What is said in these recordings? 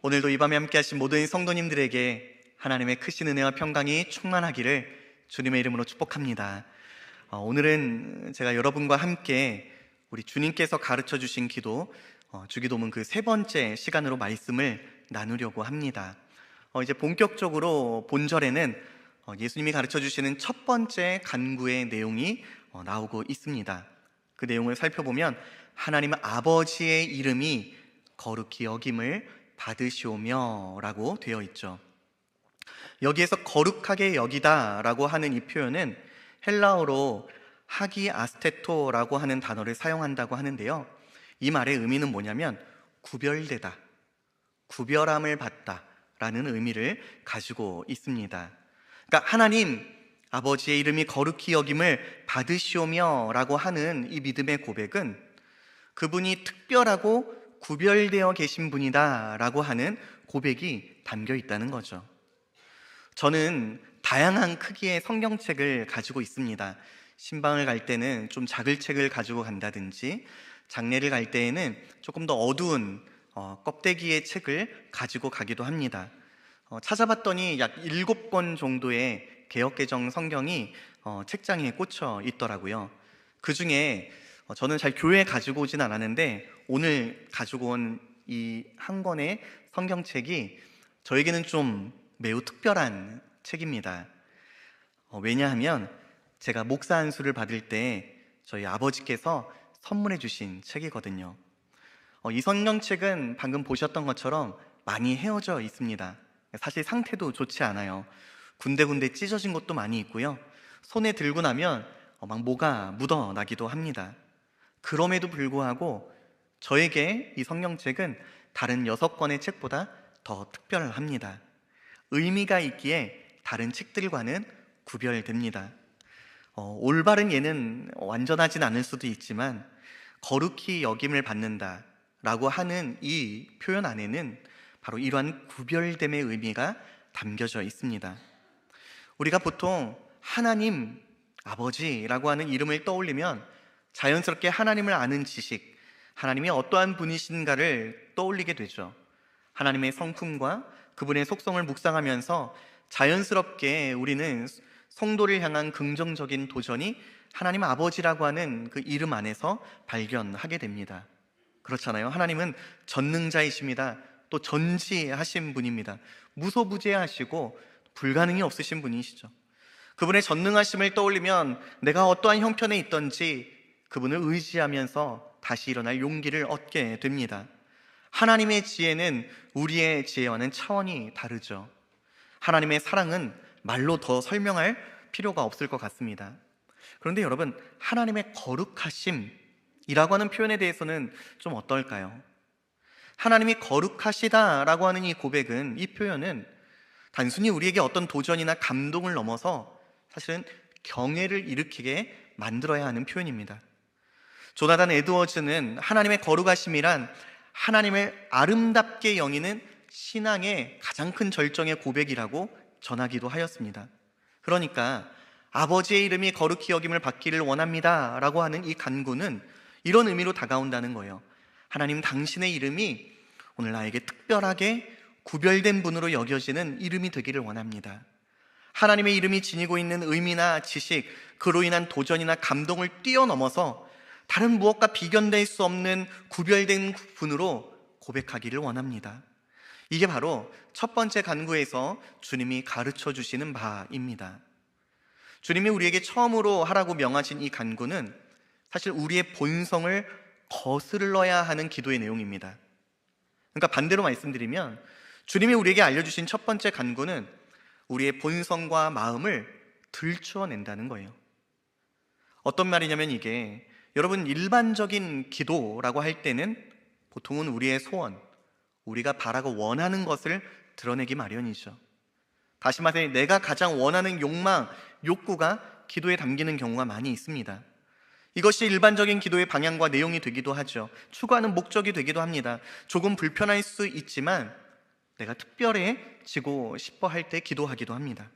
오늘도 이 밤에 함께 하신 모든 성도님들에게 하나님의 크신 은혜와 평강이 충만하기를 주님의 이름으로 축복합니다. 오늘은 제가 여러분과 함께 우리 주님께서 가르쳐 주신 기도, 주기도문 그 세 번째 시간으로 말씀을 나누려고 합니다. 이제 본격적으로 본절에는 예수님이 가르쳐 주시는 첫 번째 간구의 내용이 나오고 있습니다. 그 내용을 살펴보면 하나님 아버지의 이름이 거룩히 여김을 받으시오며 라고 되어 있죠. 여기에서 거룩하게 여기다 라고 하는 이 표현은 헬라어로 하기 아스테토라고 하는 단어를 사용한다고 하는데요, 이 말의 의미는 뭐냐면 구별되다, 구별함을 받다 라는 의미를 가지고 있습니다. 그러니까 하나님 아버지의 이름이 거룩히 여김을 받으시오며 라고 하는 이 믿음의 고백은 그분이 특별하고 구별되어 계신 분이다 라고 하는 고백이 담겨 있다는 거죠. 저는 다양한 크기의 성경책을 가지고 있습니다. 신방을 갈 때는 좀 작은 책을 가지고 간다든지, 장례를 갈 때에는 조금 더 어두운 껍데기의 책을 가지고 가기도 합니다. 찾아봤더니 약 7권 정도의 개역개정 성경이 책장에 꽂혀 있더라고요. 그 중에 저는 잘 교회에 가지고 오진 않았는데 오늘 가지고 온 이 한 권의 성경책이 저에게는 좀 매우 특별한 책입니다. 왜냐하면 제가 목사 안수를 받을 때 저희 아버지께서 선물해 주신 책이거든요. 이 성경책은 방금 보셨던 것처럼 많이 헤어져 있습니다. 사실 상태도 좋지 않아요. 군데군데 찢어진 것도 많이 있고요, 손에 들고 나면 막 뭐가 묻어나기도 합니다. 그럼에도 불구하고 저에게 이 성경책은 다른 6권의 책보다 더 특별합니다. 의미가 있기에 다른 책들과는 구별됩니다. 올바른 예는 완전하진 않을 수도 있지만 거룩히 여김을 받는다 라고 하는 이 표현 안에는 바로 이러한 구별됨의 의미가 담겨져 있습니다. 우리가 보통 하나님 아버지라고 하는 이름을 떠올리면 자연스럽게 하나님을 아는 지식, 하나님이 어떠한 분이신가를 떠올리게 되죠. 하나님의 성품과 그분의 속성을 묵상하면서 자연스럽게 우리는 성도를 향한 긍정적인 도전이 하나님 아버지라고 하는 그 이름 안에서 발견하게 됩니다. 그렇잖아요. 하나님은 전능자이십니다. 또 전지하신 분입니다. 무소부재하시고 불가능이 없으신 분이시죠. 그분의 전능하심을 떠올리면 내가 어떠한 형편에 있든지 그분을 의지하면서 다시 일어날 용기를 얻게 됩니다. 하나님의 지혜는 우리의 지혜와는 차원이 다르죠. 하나님의 사랑은 말로 더 설명할 필요가 없을 것 같습니다. 그런데 여러분, 하나님의 거룩하심이라고 하는 표현에 대해서는 좀 어떨까요? 하나님이 거룩하시다라고 하는 이 고백은, 이 표현은 단순히 우리에게 어떤 도전이나 감동을 넘어서 사실은 경외를 일으키게 만들어야 하는 표현입니다. 조나단 에드워즈는 하나님의 거룩하심이란 하나님을 아름답게 여기는 신앙의 가장 큰 절정의 고백이라고 전하기도 하였습니다. 그러니까 아버지의 이름이 거룩히 여김을 받기를 원합니다 라고 하는 이 간구는 이런 의미로 다가온다는 거예요. 하나님, 당신의 이름이 오늘 나에게 특별하게 구별된 분으로 여겨지는 이름이 되기를 원합니다. 하나님의 이름이 지니고 있는 의미나 지식, 그로 인한 도전이나 감동을 뛰어넘어서 다른 무엇과 비견될 수 없는 구별된 분으로 고백하기를 원합니다. 이게 바로 첫 번째 간구에서 주님이 가르쳐 주시는 바입니다. 주님이 우리에게 처음으로 하라고 명하신 이 간구는 사실 우리의 본성을 거스르러야 하는 기도의 내용입니다. 그러니까 반대로 말씀드리면 주님이 우리에게 알려주신 첫 번째 간구는 우리의 본성과 마음을 들추어낸다는 거예요. 어떤 말이냐면, 이게 여러분, 일반적인 기도라고 할 때는 보통은 우리의 소원, 우리가 바라고 원하는 것을 드러내기 마련이죠. 다시 말해 내가 가장 원하는 욕망, 욕구가 기도에 담기는 경우가 많이 있습니다. 이것이 일반적인 기도의 방향과 내용이 되기도 하죠. 추구하는 목적이 되기도 합니다. 조금 불편할 수 있지만 내가 특별해지고 싶어 할 때 기도하기도 합니다.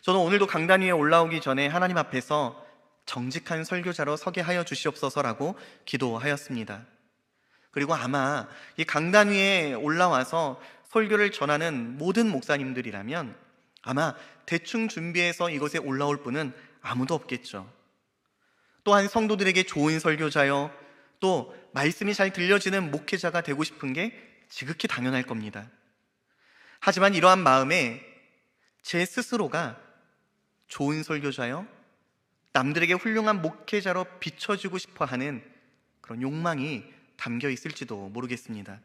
저는 오늘도 강단 위에 올라오기 전에 하나님 앞에서 정직한 설교자로 서게 하여 주시옵소서라고 기도하였습니다. 그리고 아마 이 강단 위에 올라와서 설교를 전하는 모든 목사님들이라면 아마 대충 준비해서 이곳에 올라올 분은 아무도 없겠죠. 또한 성도들에게 좋은 설교자요, 또 말씀이 잘 들려지는 목회자가 되고 싶은 게 지극히 당연할 겁니다. 하지만 이러한 마음에 제 스스로가 좋은 설교자요, 남들에게 훌륭한 목회자로 비춰지고 싶어 하는 그런 욕망이 담겨 있을지도 모르겠습니다.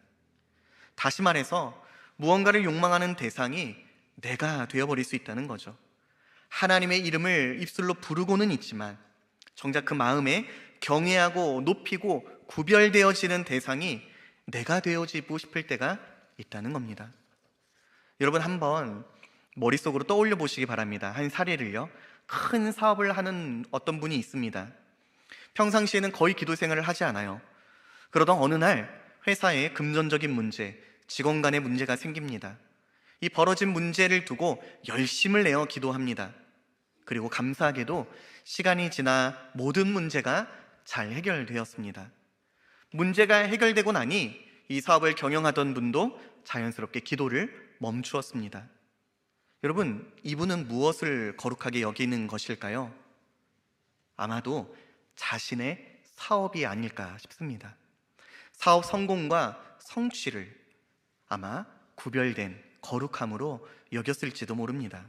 다시 말해서 무언가를 욕망하는 대상이 내가 되어버릴 수 있다는 거죠. 하나님의 이름을 입술로 부르고는 있지만 정작 그 마음에 경외하고 높이고 구별되어지는 대상이 내가 되어지고 싶을 때가 있다는 겁니다. 여러분, 한번 머릿속으로 떠올려 보시기 바랍니다. 한 사례를요. 큰 사업을 하는 어떤 분이 있습니다. 평상시에는 거의 기도 생활을 하지 않아요. 그러던 어느 날 회사에 금전적인 문제, 직원 간의 문제가 생깁니다. 이 벌어진 문제를 두고 열심을 내어 기도합니다. 그리고 감사하게도 시간이 지나 모든 문제가 잘 해결되었습니다. 문제가 해결되고 나니 이 사업을 경영하던 분도 자연스럽게 기도를 멈추었습니다. 여러분, 이분은 무엇을 거룩하게 여기는 것일까요? 아마도 자신의 사업이 아닐까 싶습니다. 사업 성공과 성취를 아마 구별된 거룩함으로 여겼을지도 모릅니다.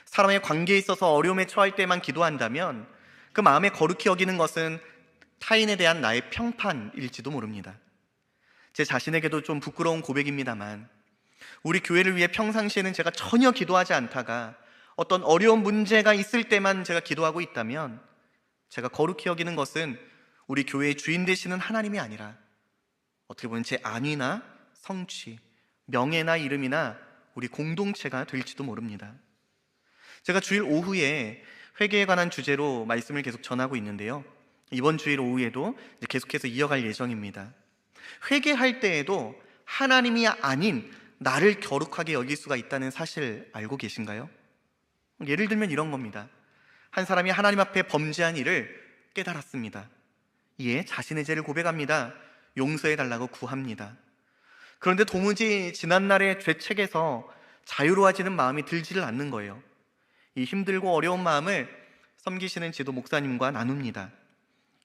사람의 관계에 있어서 어려움에 처할 때만 기도한다면 그 마음에 거룩히 여기는 것은 타인에 대한 나의 평판일지도 모릅니다. 제 자신에게도 좀 부끄러운 고백입니다만 우리 교회를 위해 평상시에는 제가 전혀 기도하지 않다가 어떤 어려운 문제가 있을 때만 제가 기도하고 있다면 제가 거룩히 여기는 것은 우리 교회의 주인 되시는 하나님이 아니라 어떻게 보면 제 안위나 성취, 명예나 이름이나 우리 공동체가 될지도 모릅니다. 제가 주일 오후에 회개에 관한 주제로 말씀을 계속 전하고 있는데요, 이번 주일 오후에도 계속해서 이어갈 예정입니다. 회개할 때에도 하나님이 아닌 나를 거룩하게 여길 수가 있다는 사실 알고 계신가요? 예를 들면 이런 겁니다. 한 사람이 하나님 앞에 범죄한 일을 깨달았습니다. 이에 자신의 죄를 고백합니다. 용서해달라고 구합니다. 그런데 도무지 지난날의 죄책에서 자유로워지는 마음이 들지를 않는 거예요. 이 힘들고 어려운 마음을 섬기시는 지도 목사님과 나눕니다.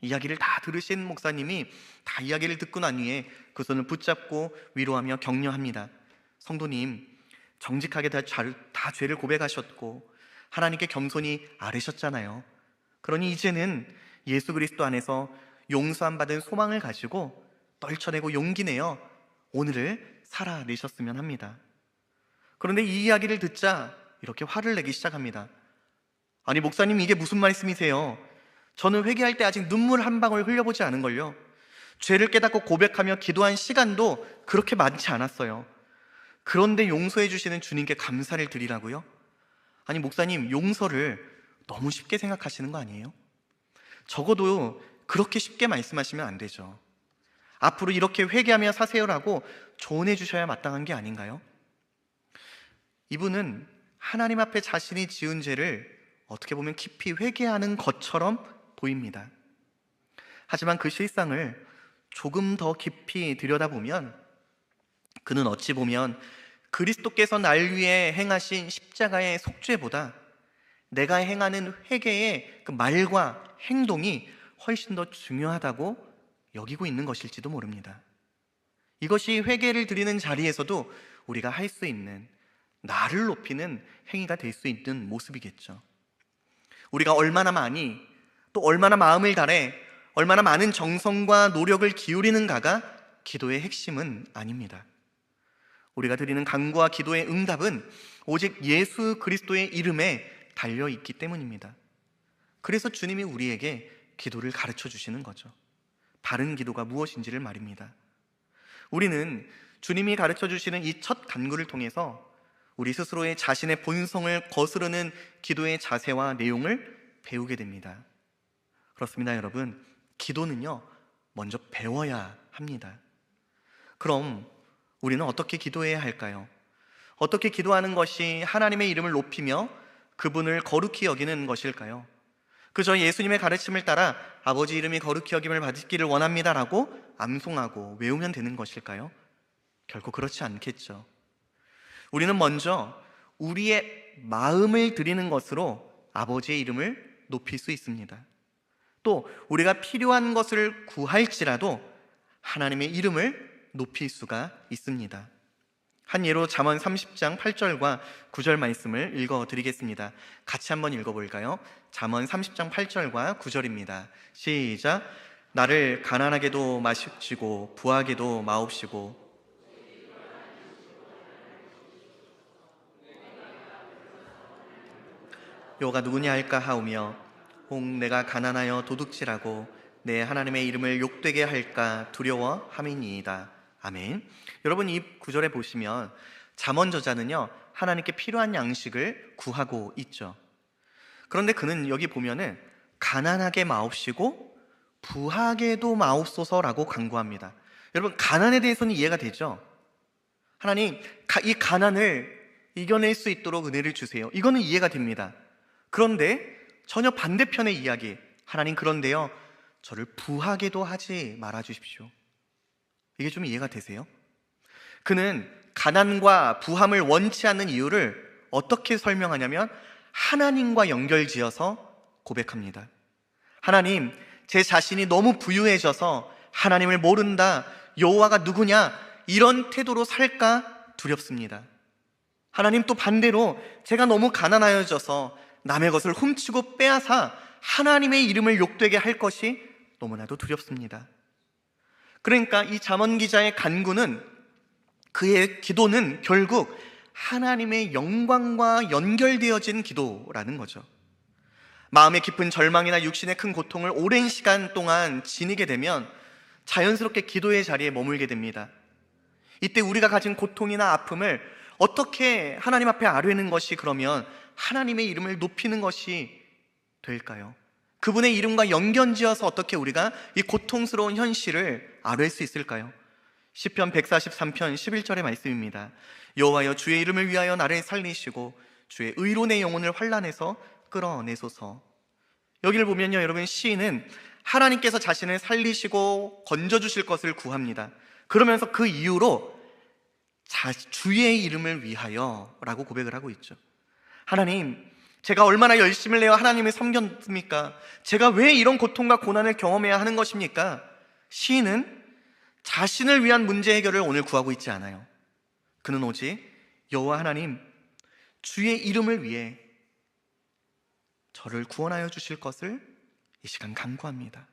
이야기를 다 들으신 목사님이 다 이야기를 듣고 난 후에 그 손을 붙잡고 위로하며 격려합니다. 성도님, 정직하게 다 죄를 고백하셨고 하나님께 겸손히 아뢰셨잖아요. 그러니 이제는 예수 그리스도 안에서 용서함 받은 소망을 가지고 떨쳐내고 용기 내어 오늘을 살아내셨으면 합니다. 그런데 이 이야기를 듣자 이렇게 화를 내기 시작합니다. 아니 목사님, 이게 무슨 말씀이세요? 저는 회개할 때 아직 눈물 한 방울 흘려보지 않은걸요. 죄를 깨닫고 고백하며 기도한 시간도 그렇게 많지 않았어요. 그런데 용서해 주시는 주님께 감사를 드리라고요? 아니 목사님, 용서를 너무 쉽게 생각하시는 거 아니에요? 적어도 그렇게 쉽게 말씀하시면 안 되죠. 앞으로 이렇게 회개하며 사세요라고 조언해 주셔야 마땅한 게 아닌가요? 이분은 하나님 앞에 자신이 지은 죄를 어떻게 보면 깊이 회개하는 것처럼 보입니다. 하지만 그 실상을 조금 더 깊이 들여다보면 그는 어찌 보면 그리스도께서 날 위해 행하신 십자가의 속죄보다 내가 행하는 회개의 그 말과 행동이 훨씬 더 중요하다고 여기고 있는 것일지도 모릅니다. 이것이 회개를 드리는 자리에서도 우리가 할 수 있는, 나를 높이는 행위가 될 수 있는 모습이겠죠. 우리가 얼마나 많이, 또 얼마나 마음을 다해 얼마나 많은 정성과 노력을 기울이는가가 기도의 핵심은 아닙니다. 우리가 드리는 간구와 기도의 응답은 오직 예수 그리스도의 이름에 달려있기 때문입니다. 그래서 주님이 우리에게 기도를 가르쳐 주시는 거죠. 바른 기도가 무엇인지를 말입니다. 우리는 주님이 가르쳐 주시는 이 첫 간구를 통해서 우리 스스로의 자신의 본성을 거스르는 기도의 자세와 내용을 배우게 됩니다. 그렇습니다, 여러분. 기도는요, 먼저 배워야 합니다. 그럼 우리는 어떻게 기도해야 할까요? 어떻게 기도하는 것이 하나님의 이름을 높이며 그분을 거룩히 여기는 것일까요? 그저 예수님의 가르침을 따라 아버지 이름이 거룩히 여김을 받기를 원합니다라고 암송하고 외우면 되는 것일까요? 결코 그렇지 않겠죠. 우리는 먼저 우리의 마음을 드리는 것으로 아버지의 이름을 높일 수 있습니다. 또 우리가 필요한 것을 구할지라도 하나님의 이름을 높일 수가 있습니다. 한 예로 잠언 30장 8절과 9절 말씀을 읽어드리겠습니다. 같이 한번 읽어볼까요? 잠언 30장 8절과 9절입니다. 시작. 나를 가난하게도 마십시고 부하게도 마옵시고 여호와가 누구냐 할까 하오며 혹 내가 가난하여 도둑질하고 내 하나님의 이름을 욕되게 할까 두려워함이니이다. 아멘. 여러분, 이 구절에 보시면 잠언 저자는요 하나님께 필요한 양식을 구하고 있죠. 그런데 그는 여기 보면은 가난하게 마옵시고 부하게도 마옵소서라고 간구합니다. 여러분, 가난에 대해서는 이해가 되죠? 하나님, 이 가난을 이겨낼 수 있도록 은혜를 주세요. 이거는 이해가 됩니다. 그런데 전혀 반대편의 이야기, 하나님 그런데요 저를 부하게도 하지 말아 주십시오. 이게 좀 이해가 되세요? 그는 가난과 부함을 원치 않는 이유를 어떻게 설명하냐면 하나님과 연결지어서 고백합니다. 하나님, 제 자신이 너무 부유해져서 하나님을 모른다, 여호와가 누구냐, 이런 태도로 살까 두렵습니다. 하나님, 또 반대로 제가 너무 가난하여져서 남의 것을 훔치고 빼앗아 하나님의 이름을 욕되게 할 것이 너무나도 두렵습니다. 그러니까 이 잠언 기자의 간구는, 그의 기도는 결국 하나님의 영광과 연결되어진 기도라는 거죠. 마음의 깊은 절망이나 육신의 큰 고통을 오랜 시간 동안 지니게 되면 자연스럽게 기도의 자리에 머물게 됩니다. 이때 우리가 가진 고통이나 아픔을 어떻게 하나님 앞에 아뢰는 것이 그러면 하나님의 이름을 높이는 것이 될까요? 그분의 이름과 연결지어서 어떻게 우리가 이 고통스러운 현실을 아뢰 수 있을까요? 시편 143편 11절의 말씀입니다. 여호와여, 주의 이름을 위하여 나를 살리시고 주의 의로 내 영혼을 환난에서 끌어내소서. 여기를 보면요 여러분, 시인은 하나님께서 자신을 살리시고 건져주실 것을 구합니다. 그러면서 그 이유로 주의 이름을 위하여 라고 고백을 하고 있죠. 하나님, 제가 얼마나 열심을 내어 하나님을 섬겼습니까? 제가 왜 이런 고통과 고난을 경험해야 하는 것입니까? 시인은 자신을 위한 문제 해결을 오늘 구하고 있지 않아요. 그는 오직 여호와 하나님, 주의 이름을 위해 저를 구원하여 주실 것을 이 시간 간구합니다.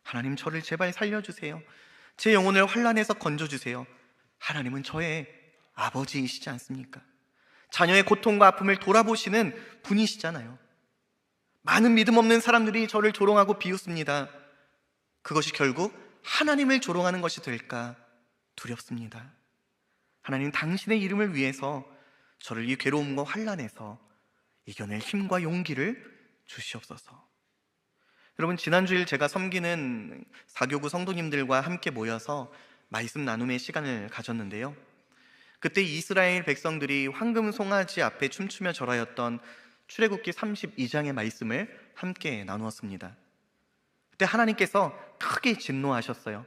하나님, 저를 제발 살려주세요. 제 영혼을 환난에서 건져주세요. 하나님은 저의 아버지이시지 않습니까? 자녀의 고통과 아픔을 돌아보시는 분이시잖아요. 많은 믿음 없는 사람들이 저를 조롱하고 비웃습니다. 그것이 결국 하나님을 조롱하는 것이 될까 두렵습니다. 하나님, 당신의 이름을 위해서 저를 이 괴로움과 환난에서 이겨낼 힘과 용기를 주시옵소서. 여러분, 지난주일 제가 섬기는 사교구 성도님들과 함께 모여서 말씀 나눔의 시간을 가졌는데요, 그때 이스라엘 백성들이 황금 송아지 앞에 춤추며 절하였던 출애굽기 32장의 말씀을 함께 나누었습니다. 그때 하나님께서 크게 진노하셨어요.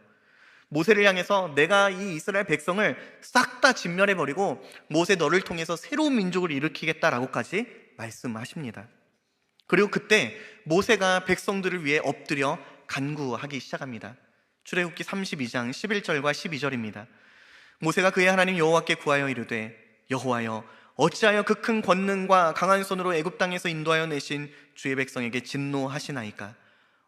모세를 향해서 내가 이 이스라엘 백성을 싹 다 진멸해버리고 모세 너를 통해서 새로운 민족을 일으키겠다라고까지 말씀하십니다. 그리고 그때 모세가 백성들을 위해 엎드려 간구하기 시작합니다. 출애굽기 32장 11절과 12절입니다. 모세가 그의 하나님 여호와께 구하여 이르되 여호와여, 어찌하여 그 큰 권능과 강한 손으로 애굽 땅에서 인도하여 내신 주의 백성에게 진노하시나이까?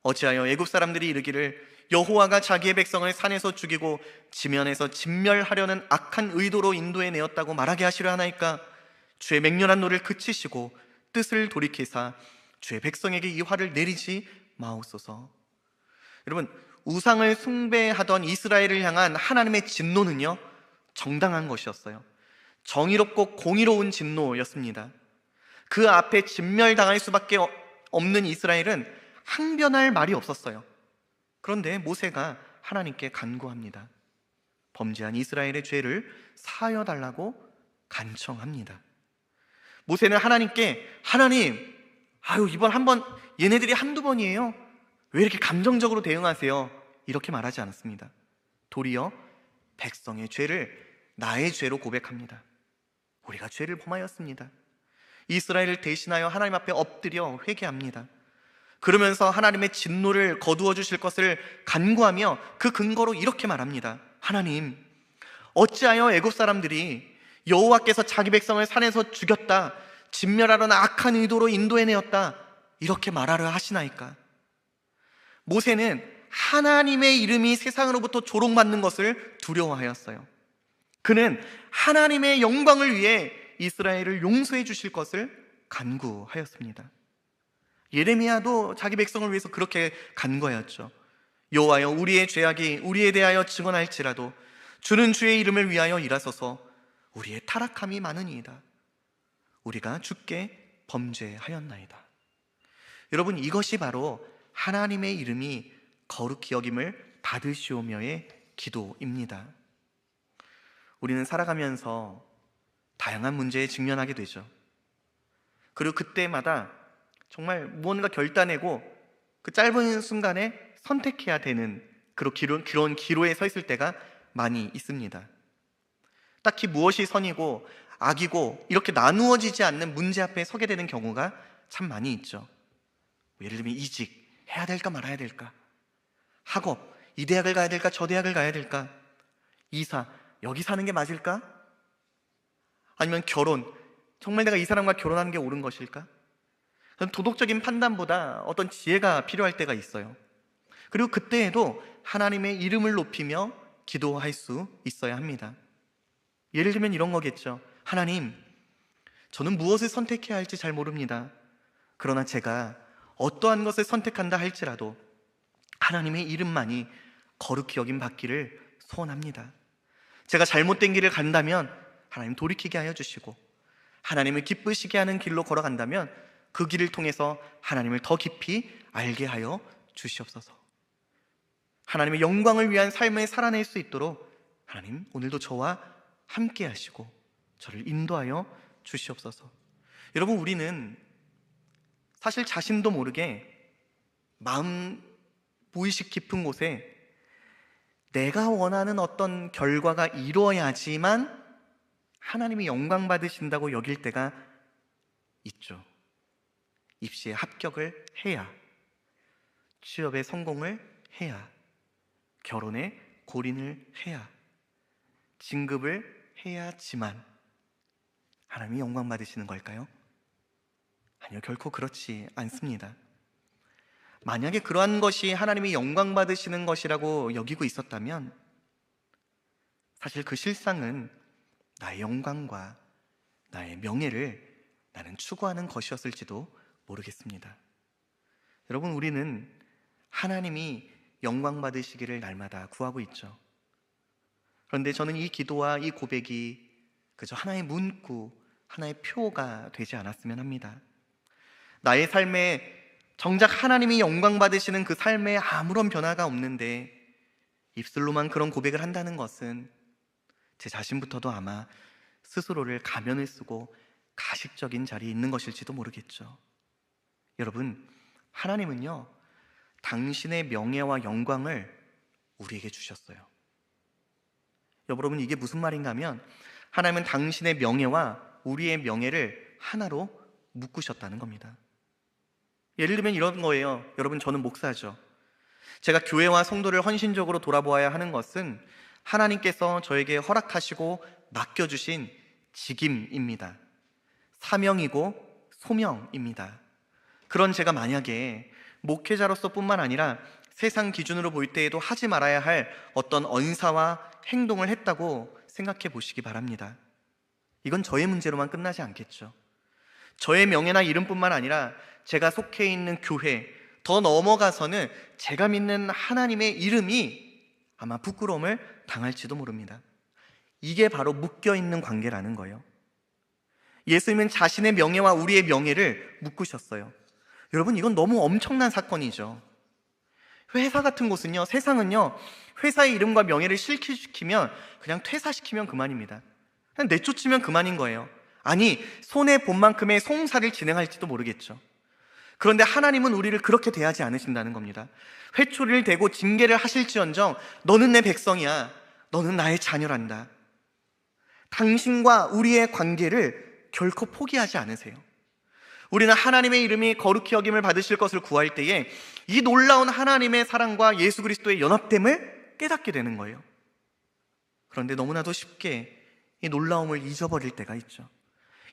어찌하여 애굽 사람들이 이르기를 여호와가 자기의 백성을 산에서 죽이고 지면에서 진멸하려는 악한 의도로 인도해 내었다고 말하게 하시려 하나이까? 주의 맹렬한 노를 그치시고 뜻을 돌이키사 주의 백성에게 이 화를 내리지 마옵소서. 여러분, 우상을 숭배하던 이스라엘을 향한 하나님의 진노는요 정당한 것이었어요. 정의롭고 공의로운 진노였습니다. 그 앞에 진멸당할 수밖에 없는 이스라엘은 항변할 말이 없었어요. 그런데 모세가 하나님께 간구합니다. 범죄한 이스라엘의 죄를 사하여 달라고 간청합니다. 모세는 하나님께 하나님 아유, 이번 한 번, 얘네들이 한두 번이에요. 왜 이렇게 감정적으로 대응하세요? 이렇게 말하지 않았습니다. 도리어 백성의 죄를 나의 죄로 고백합니다. 우리가 죄를 범하였습니다. 이스라엘을 대신하여 하나님 앞에 엎드려 회개합니다. 그러면서 하나님의 진노를 거두어 주실 것을 간구하며 그 근거로 이렇게 말합니다. 하나님, 어찌하여 애굽 사람들이 여호와께서 자기 백성을 산에서 죽였다, 진멸하려는 악한 의도로 인도해내었다, 이렇게 말하려 하시나이까? 모세는 하나님의 이름이 세상으로부터 조롱받는 것을 두려워하였어요. 그는 하나님의 영광을 위해 이스라엘을 용서해 주실 것을 간구하였습니다. 예레미야도 자기 백성을 위해서 그렇게 간구하였죠. 여호와여, 우리의 죄악이 우리에 대하여 증언할지라도 주는 주의 이름을 위하여 일하소서. 우리의 타락함이 많으니이다. 우리가 주께 범죄하였나이다. 여러분, 이것이 바로 하나님의 이름이 거룩히 여김을 받으시오며의 기도입니다. 우리는 살아가면서 다양한 문제에 직면하게 되죠. 그리고 그때마다 정말 무언가 결단내고 그 짧은 순간에 선택해야 되는 그런 기로에 서 있을 때가 많이 있습니다. 딱히 무엇이 선이고 악이고 이렇게 나누어지지 않는 문제 앞에 서게 되는 경우가 참 많이 있죠. 예를 들면 이직, 해야 될까 말아야 될까? 학업, 이 대학을 가야 될까 저 대학을 가야 될까? 이사, 여기 사는 게 맞을까? 아니면 결혼, 정말 내가 이 사람과 결혼하는 게 옳은 것일까? 도덕적인 판단보다 어떤 지혜가 필요할 때가 있어요. 그리고 그때에도 하나님의 이름을 높이며 기도할 수 있어야 합니다. 예를 들면 이런 거겠죠. 하나님, 저는 무엇을 선택해야 할지 잘 모릅니다. 그러나 제가 어떠한 것을 선택한다 할지라도 하나님의 이름만이 거룩히 여김 받기를 소원합니다. 제가 잘못된 길을 간다면 하나님 돌이키게 하여 주시고, 하나님을 기쁘시게 하는 길로 걸어간다면 그 길을 통해서 하나님을 더 깊이 알게 하여 주시옵소서. 하나님의 영광을 위한 삶을 살아낼 수 있도록 하나님 오늘도 저와 함께 하시고 저를 인도하여 주시옵소서. 여러분, 우리는 사실 자신도 모르게 마음 무의식 깊은 곳에 내가 원하는 어떤 결과가 이루어야지만 하나님이 영광 받으신다고 여길 때가 있죠. 입시에 합격을 해야, 취업에 성공을 해야, 결혼에 골인을 해야, 진급을 해야지만 하나님이 영광 받으시는 걸까요? 아니요, 결코 그렇지 않습니다. 만약에 그러한 것이 하나님이 영광 받으시는 것이라고 여기고 있었다면 사실 그 실상은 나의 영광과 나의 명예를 나는 추구하는 것이었을지도 모르겠습니다. 여러분, 우리는 하나님이 영광 받으시기를 날마다 구하고 있죠. 그런데 저는 이 기도와 이 고백이 그저 하나의 문구, 하나의 표가 되지 않았으면 합니다. 나의 삶에 정작 하나님이 영광 받으시는 그 삶에 아무런 변화가 없는데 입술로만 그런 고백을 한다는 것은 제 자신부터도 아마 스스로를 가면을 쓰고 가식적인 자리에 있는 것일지도 모르겠죠. 여러분, 하나님은요, 당신의 명예와 영광을 우리에게 주셨어요. 여러분, 이게 무슨 말인가 하면 하나님은 당신의 명예와 우리의 명예를 하나로 묶으셨다는 겁니다. 예를 들면 이런 거예요. 여러분, 저는 목사죠. 제가 교회와 성도를 헌신적으로 돌아보아야 하는 것은 하나님께서 저에게 허락하시고 맡겨주신 직임입니다. 사명이고 소명입니다. 그런 제가 만약에 목회자로서 뿐만 아니라 세상 기준으로 볼 때에도 하지 말아야 할 어떤 언사와 행동을 했다고 생각해 보시기 바랍니다. 이건 저의 문제로만 끝나지 않겠죠. 저의 명예나 이름뿐만 아니라 제가 속해 있는 교회, 더 넘어가서는 제가 믿는 하나님의 이름이 아마 부끄러움을 당할지도 모릅니다. 이게 바로 묶여있는 관계라는 거예요. 예수님은 자신의 명예와 우리의 명예를 묶으셨어요. 여러분, 이건 너무 엄청난 사건이죠. 회사 같은 곳은요, 세상은요, 회사의 이름과 명예를 실추시키면 그냥 퇴사시키면 그만입니다. 그냥 내쫓으면 그만인 거예요. 아니, 손해 본 만큼의 송사를 진행할지도 모르겠죠. 그런데 하나님은 우리를 그렇게 대하지 않으신다는 겁니다. 회초리를 대고 징계를 하실지언정 너는 내 백성이야, 너는 나의 자녀란다. 당신과 우리의 관계를 결코 포기하지 않으세요. 우리는 하나님의 이름이 거룩히 여김을 받으실 것을 구할 때에 이 놀라운 하나님의 사랑과 예수 그리스도의 연합됨을 깨닫게 되는 거예요. 그런데 너무나도 쉽게 이 놀라움을 잊어버릴 때가 있죠.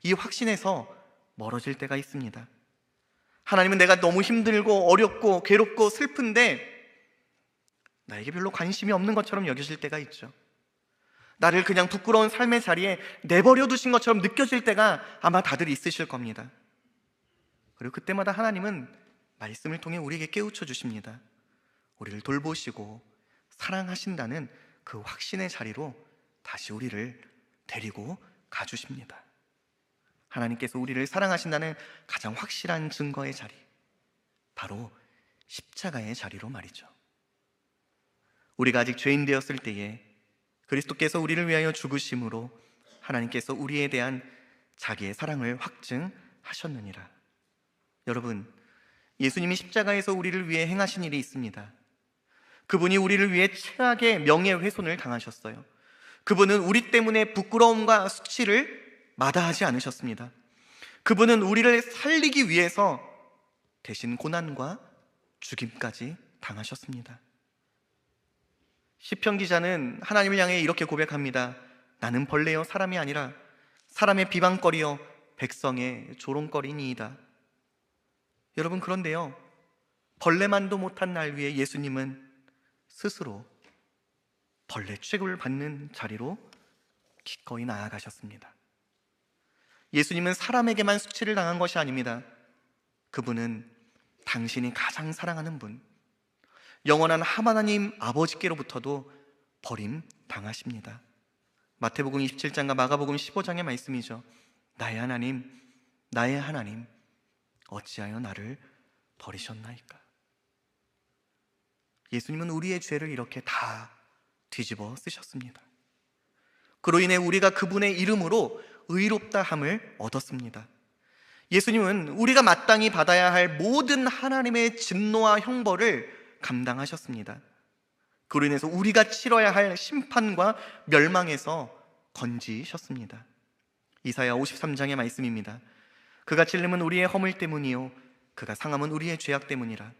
이 확신에서 멀어질 때가 있습니다. 하나님은 내가 너무 힘들고 어렵고 괴롭고 슬픈데 나에게 별로 관심이 없는 것처럼 여기실 때가 있죠. 나를 그냥 부끄러운 삶의 자리에 내버려 두신 것처럼 느껴질 때가 아마 다들 있으실 겁니다. 그리고 그때마다 하나님은 말씀을 통해 우리에게 깨우쳐 주십니다. 우리를 돌보시고 사랑하신다는 그 확신의 자리로 다시 우리를 데리고 가주십니다. 하나님께서 우리를 사랑하신다는 가장 확실한 증거의 자리, 바로 십자가의 자리로 말이죠. 우리가 아직 죄인 되었을 때에 그리스도께서 우리를 위하여 죽으심으로 하나님께서 우리에 대한 자기의 사랑을 확증하셨느니라. 여러분, 예수님이 십자가에서 우리를 위해 행하신 일이 있습니다. 그분이 우리를 위해 최악의 명예훼손을 당하셨어요. 그분은 우리 때문에 부끄러움과 수치를 마다하지 않으셨습니다. 그분은 우리를 살리기 위해서 대신 고난과 죽임까지 당하셨습니다. 시편 기자는 하나님을 향해 이렇게 고백합니다. 나는 벌레요 사람이 아니라 사람의 비방거리요 백성의 조롱거리니이다. 여러분, 그런데요, 벌레만도 못한 날 위에 예수님은 스스로 벌레 취급을 받는 자리로 기꺼이 나아가셨습니다. 예수님은 사람에게만 수치를 당한 것이 아닙니다. 그분은 당신이 가장 사랑하는 분, 영원한 하나님 아버지께로부터도 버림당하십니다. 마태복음 27장과 마가복음 15장의 말씀이죠. 나의 하나님, 나의 하나님, 어찌하여 나를 버리셨나이까. 예수님은 우리의 죄를 이렇게 다 뒤집어 쓰셨습니다. 그로 인해 우리가 그분의 이름으로 의롭다함을 얻었습니다. 예수님은 우리가 마땅히 받아야 할 모든 하나님의 진노와 형벌을 감당하셨습니다. 그로 인해서 우리가 치러야 할 심판과 멸망에서 건지셨습니다. 이사야 53장의 말씀입니다. 그가 찔림은 우리의 허물 때문이요 그가 상함은 우리의 죄악 때문이라.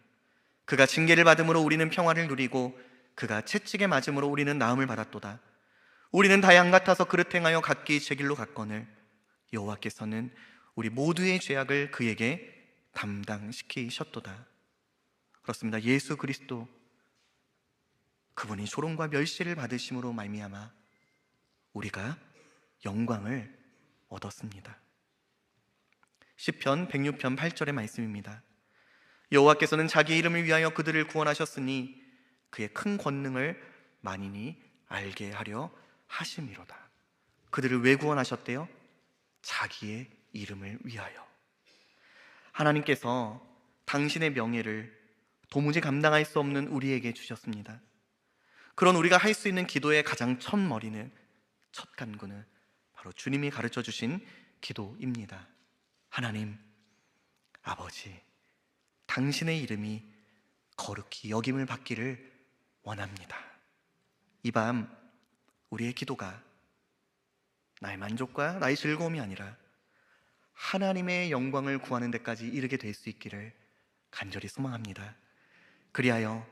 그가 징계를 받음으로 우리는 평화를 누리고 그가 채찍에 맞음으로 우리는 나음을 받았도다. 우리는 다 양 같아서 그릇 행하여 각기 제 길로 갔거늘 여호와께서는 우리 모두의 죄악을 그에게 담당시키셨도다. 그렇습니다. 예수 그리스도, 그분이 조롱과 멸시를 받으심으로 말미암아 우리가 영광을 얻었습니다. 시편 106편 8절의 말씀입니다. 여호와께서는 자기 이름을 위하여 그들을 구원하셨으니 그의 큰 권능을 만인이 알게 하려 하심이로다. 그들을 왜 구원하셨대요? 자기의 이름을 위하여. 하나님께서 당신의 명예를 도무지 감당할 수 없는 우리에게 주셨습니다. 그런 우리가 할 수 있는 기도의 가장 첫머리는, 첫 간구는 바로 주님이 가르쳐 주신 기도입니다. 하나님 아버지, 당신의 이름이 거룩히 여김을 받기를 원합니다. 이 밤 우리의 기도가 나의 만족과 나의 즐거움이 아니라 하나님의 영광을 구하는 데까지 이르게 될 수 있기를 간절히 소망합니다. 그리하여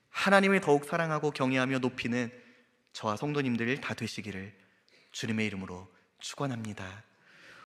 하나님을 더욱 사랑하고 경외하며 높이는 저와 성도님들 다 되시기를 주님의 이름으로 축원합니다.